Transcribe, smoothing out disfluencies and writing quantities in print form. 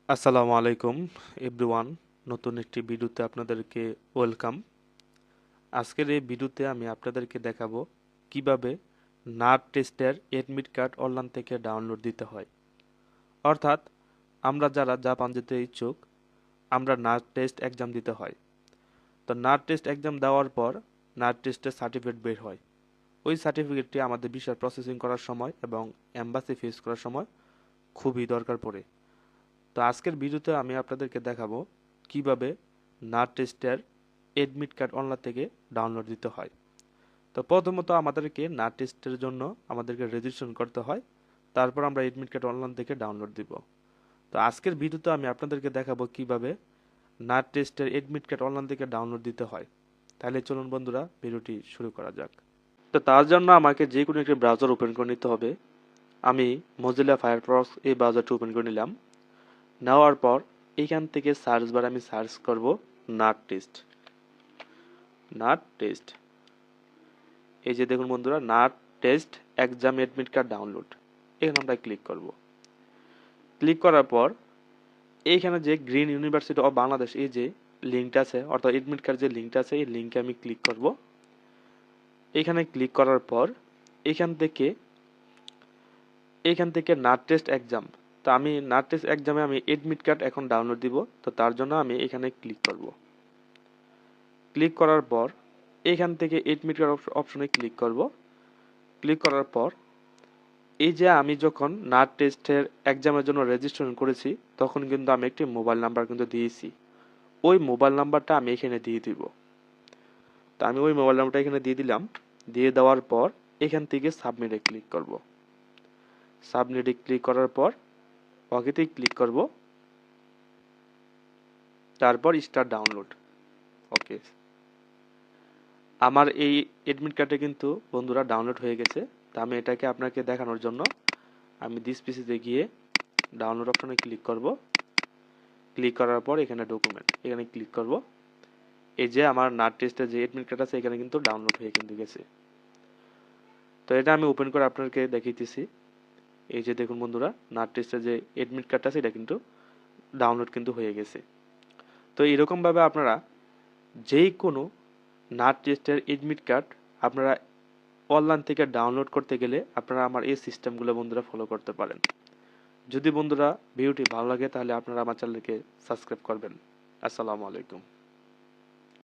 আসসালামু আলাইকুম এভরিওয়ান। নতুন একটি ভিডিওতে আপনাদেরকে ওয়েলকাম। আজকের এই ভিডিওতে আমি আপনাদেরকে দেখাবো কিভাবে নাট টেস্টের এডমিট কার্ড অনলাইন থেকে ডাউনলোড দিতে হয়। অর্থাৎ আমরা যারা জাপান যেতে ইচ্ছুক, আমরা নাট টেস্ট এক্সাম দিতে হয়। তো নাট টেস্ট এক্সাম দেওয়ার পর নাট টেস্টের সার্টিফিকেট বের হয়। ওই সার্টিফিকেটটি আমাদের ভিসা প্রসেসিং করার সময় এবং এম্বাসি ফেস করার সময় খুবই দরকার পড়ে। তো আজকের ভিডিওতে আমি আপনাদেরকে দেখাবো কিভাবে নাট টেস্টের এডমিট কার্ড অনলাইন থেকে ডাউনলোড দিতে হয়। তো প্রথমত আমাদেরকে নাট টেস্টের জন্য আমাদেরকে রেজিস্ট্রেশন করতে হয়, তারপর আমরা এডমিট কার্ড অনলাইন থেকে ডাউনলোড দিব। তো আজকের ভিডিওতে আমি আপনাদেরকে দেখাবো কিভাবে নাট টেস্টের এডমিট কার্ড অনলাইন থেকে ডাউনলোড দিতে হয়। তাহলে চলুন বন্ধুরা, ভিডিওটি শুরু করা যাক। তো তার জন্য আমাকে যে কোনো একটি ব্রাউজার ওপেন করে নিতে হবে। আমি মজিলা ফায়ারফক্স এই ব্রাউজারটি ওপেন করে নিলাম। নেওয়ার পর এইখান থেকে সার্চ বার আমি সার্চ করব নাট টেস্ট। নাট টেস্ট, এই যে দেখুন বন্ধুরা, nut test exam admit card download, এখানে আমরা ক্লিক করব। ক্লিক করার পর এইখানে যে গ্রিন ইউনিভার্সিটি অফ বাংলাদেশ এই যে লিঙ্কটা আছে, অর্থাৎ এডমিট কার্ড যে লিঙ্কটা আছে, এই লিঙ্কে আমি ক্লিক করব। এখানে ক্লিক করার পর এখান থেকে নাট টেস্ট এক্সাম, তো আমি নাট টেস্ট এক্সামে আমি এডমিট কার্ড এখন ডাউনলোড দিব। তো তার জন্য আমি এখানে ক্লিক করব। ক্লিক করার পর এখান থেকে এডমিট কার্ড অপশনে ক্লিক করব। ক্লিক করার পর এই যে আমি যখন নাট টেস্টের এক্সামের জন্য রেজিস্ট্রেশন করেছি, তখন কিন্তু আমি একটি মোবাইল নাম্বার কিন্তু দিয়েছি। ওই মোবাইল নাম্বারটা আমি এখানে দিয়ে দিব। তো আমি ওই মোবাইল নাম্বারটা এখানে দিয়ে দিলাম। দিয়ে দেওয়ার পর এখান থেকে সাবমিটে ক্লিক করব। সাবমিটে ক্লিক করার পর ওকেতেই ক্লিক করব। তারপর স্টার্ট ডাউনলোড। ওকে, আমার এই এডমিট কার্ডে কিন্তু বন্ধুরা ডাউনলোড হয়ে গেছে। তা আমি এটাকে আপনাকে দেখানোর জন্য আমি দিস পিসিতে গিয়ে ডাউনলোড অপশনে ক্লিক করব। ক্লিক করার পর এখানে ডকুমেন্ট, এখানে ক্লিক করব। এই যে আমার নাট টেস্টের যে এডমিট কার্ড আছে এখানে কিন্তু ডাউনলোড হয়ে কিন্তু গেছে। তো এটা আমি ওপেন করে আপনাকে দেখাইতেছি। এই যে দেখুন বন্ধুরা, নাট টেস্টের যে এডমিট কার্ডটা আছে এটা কিন্তু ডাউনলোড কিন্তু হয়ে গেছে। তো এরকমভাবে আপনারা যেই কোনো নাট টেস্টের এডমিট কার্ড আপনারা অনলাইন থেকে ডাউনলোড করতে গেলে আপনারা আমার এই সিস্টেমগুলো বন্ধুরা ফলো করতে পারেন। যদি বন্ধুরা ভিডিওটি ভালো লাগে তাহলে আপনারা আমার চ্যানেলকে সাবস্ক্রাইব করবেন। আসসালামু আলাইকুম।